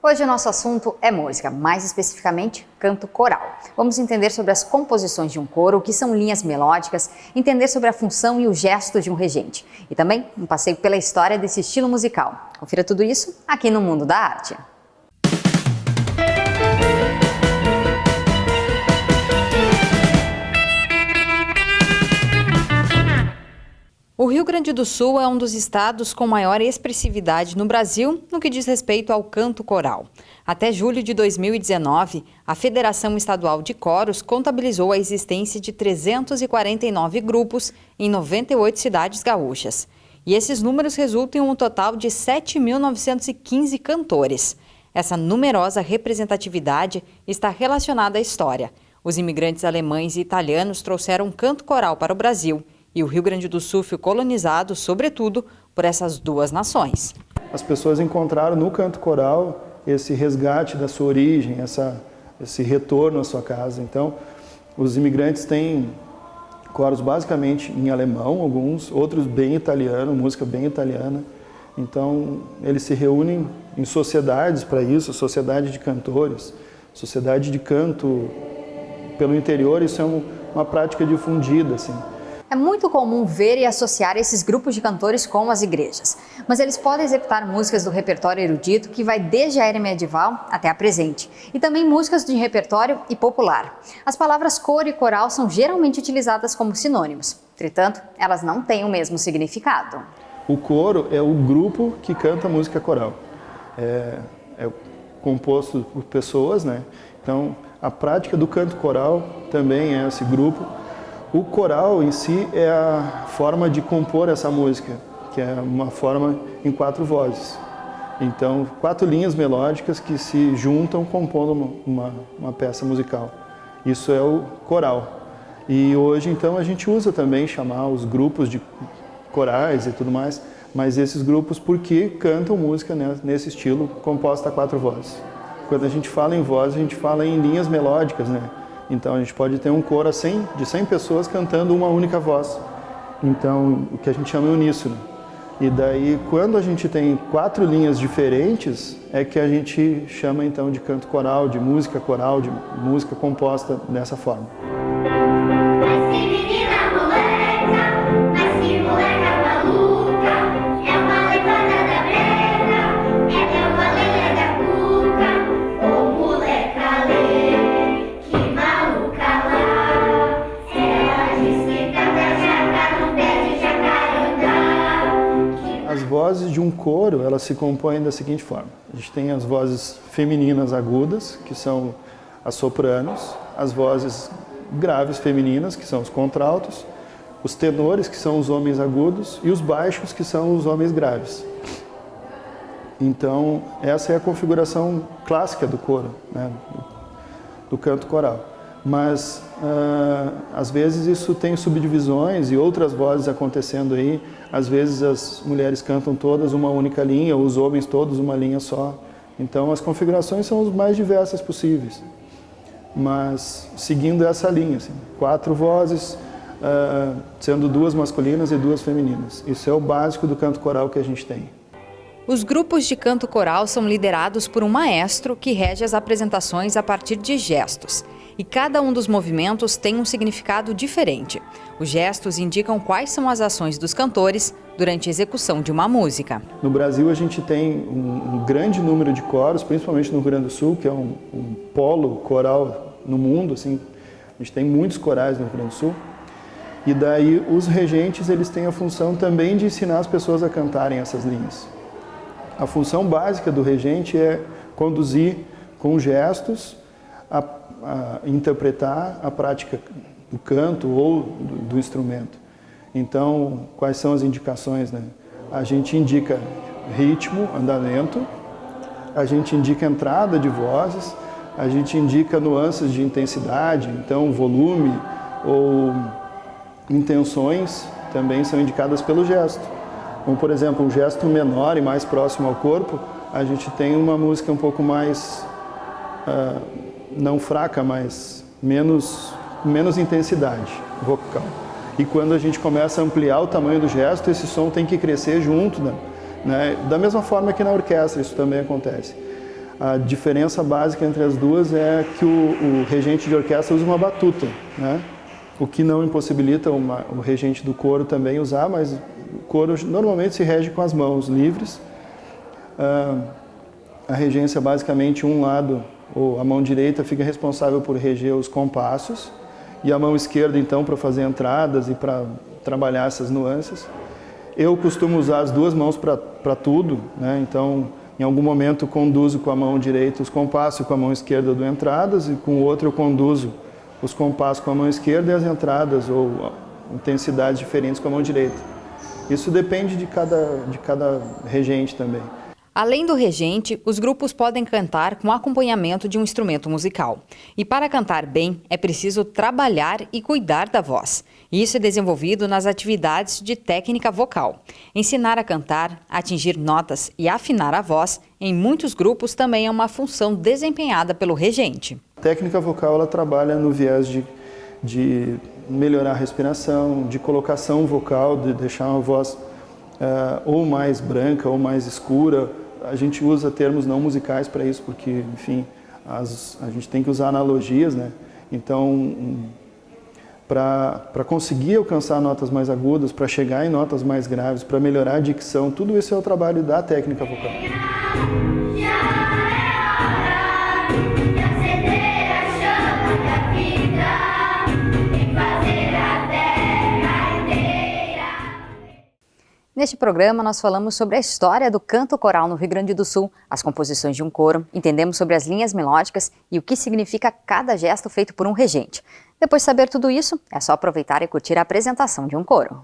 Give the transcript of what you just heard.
Hoje o nosso assunto é música, mais especificamente canto coral. Vamos entender sobre as composições de um coro, o que são linhas melódicas, entender sobre a função e o gesto de um regente. E também um passeio pela história desse estilo musical. Confira tudo isso aqui no Mundo da Arte. O Rio Grande do Sul é um dos estados com maior expressividade no Brasil no que diz respeito ao canto coral. Até julho de 2019, a Federação Estadual de Coros contabilizou a existência de 349 grupos em 98 cidades gaúchas. E esses números resultam em um total de 7.915 cantores. Essa numerosa representatividade está relacionada à história. Os imigrantes alemães e italianos trouxeram o canto coral para o Brasil. E o Rio Grande do Sul foi colonizado, sobretudo, por essas duas nações. As pessoas encontraram no canto coral esse resgate da sua origem, esse retorno à sua casa. Então, os imigrantes têm coros basicamente em alemão, alguns, outros bem italiano, música bem italiana. Então, eles se reúnem em sociedades para isso, sociedade de cantores, sociedade de canto pelo interior. Isso é uma prática difundida, assim. É muito comum ver e associar esses grupos de cantores com as igrejas, mas eles podem executar músicas do repertório erudito que vai desde a era medieval até a presente, e também músicas de repertório e popular. As palavras coro e coral são geralmente utilizadas como sinônimos, entretanto, elas não têm o mesmo significado. O coro é o grupo que canta música coral. É composto por pessoas, né? Então, a prática do canto coral também é esse grupo. O coral em si é a forma de compor essa música, que é uma forma em 4 vozes. Então, 4 linhas melódicas que se juntam compondo uma peça musical. Isso é o coral. E hoje, então, a gente usa também chamar os grupos de corais e tudo mais, mas esses grupos porque cantam música, né, nesse estilo composta a 4 vozes. Quando a gente fala em voz, a gente fala em linhas melódicas, né? Então, a gente pode ter um coro de 100 pessoas cantando uma única voz. Então, o que a gente chama de uníssono. E daí, quando a gente tem 4 linhas diferentes, é que a gente chama, então, de canto coral, de música composta dessa forma. As vozes de um coro, elas se compõem da seguinte forma. A gente tem as vozes femininas agudas, que são as sopranos, as vozes graves femininas, que são os contraltos, os tenores, que são os homens agudos, e os baixos, que são os homens graves. Então, essa é a configuração clássica do coro, né, do canto coral. Mas, às vezes, isso tem subdivisões e outras vozes acontecendo aí. Às vezes, as mulheres cantam todas uma única linha, ou os homens todos uma linha só. Então, as configurações são as mais diversas possíveis. Mas, seguindo essa linha, assim, 4 vozes, sendo 2 masculinas e 2 femininas. Isso é o básico do canto coral que a gente tem. Os grupos de canto coral são liderados por um maestro que rege as apresentações a partir de gestos. E cada um dos movimentos tem um significado diferente. Os gestos indicam quais são as ações dos cantores durante a execução de uma música. No Brasil, a gente tem um grande número de coros, principalmente no Rio Grande do Sul, que é um polo coral no mundo. Assim, a gente tem muitos corais no Rio Grande do Sul. E daí, os regentes eles têm a função também de ensinar as pessoas a cantarem essas linhas. A função básica do regente é conduzir com gestos, a interpretar a prática do canto ou do instrumento. Então, quais são as indicações, né? A gente indica ritmo, andamento, a gente indica entrada de vozes, a gente indica nuances de intensidade, então volume ou intenções também são indicadas pelo gesto. Como, por exemplo, um gesto menor e mais próximo ao corpo, a gente tem uma música um pouco mais não fraca, mas menos intensidade vocal. E quando a gente começa a ampliar o tamanho do gesto, esse som tem que crescer junto, né? Da mesma forma que na orquestra isso também acontece. A diferença básica entre as duas é que o regente de orquestra usa uma batuta, né? O que não impossibilita o regente do coro também usar, mas o coro normalmente se rege com as mãos livres. A regência basicamente um lado, ou a mão direita, fica responsável por reger os compassos e a mão esquerda então para fazer entradas e para trabalhar essas nuances. Eu costumo usar as duas mãos para tudo, né? Então em algum momento conduzo com a mão direita os compassos e com a mão esquerda do entradas e com o outro eu conduzo os compassos com a mão esquerda e as entradas ou intensidades diferentes com a mão direita. Isso depende de cada regente também. Além do regente, os grupos podem cantar com acompanhamento de um instrumento musical. E para cantar bem, é preciso trabalhar e cuidar da voz. Isso é desenvolvido nas atividades de técnica vocal. Ensinar a cantar, atingir notas e afinar a voz, em muitos grupos também é uma função desempenhada pelo regente. A técnica vocal ela trabalha no viés de melhorar a respiração, de colocação vocal, de deixar uma voz ou mais branca ou mais escura. A gente usa termos não musicais para isso, porque, enfim, a gente tem que usar analogias, né? Então, para conseguir alcançar notas mais agudas, para chegar em notas mais graves, para melhorar a dicção, tudo isso é o trabalho da técnica vocal. Neste programa, nós falamos sobre a história do canto coral no Rio Grande do Sul, as composições de um coro, entendemos sobre as linhas melódicas e o que significa cada gesto feito por um regente. Depois de saber tudo isso, é só aproveitar e curtir a apresentação de um coro.